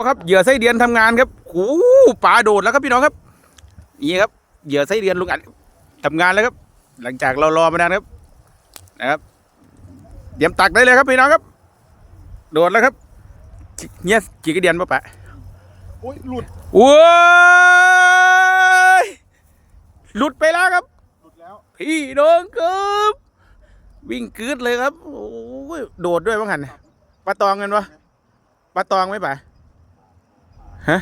ครับเหยื่อไส้เดือนทำงานครับโอ้ปลาโดดแล้วครับพี่น้องครับนี่ครับเหยื่อไส้เดือนลุงอัดทำงานแล้วครับหลังจากเรารอมานานครับนะครับเตรียมตักได้เลยครับพี่น้องครับโดดแล้วครับเนี่ยกี่กระเดียนปะปะโอ้ยหลุดว้ายหลุดไปแล้วครับ หลุดแล้วพี่น้องครับวิ่งกืดเลยครับโอ้ยโดดด้วยมั้งหันปลาตองกันวะปลาตองไหมปะฮะ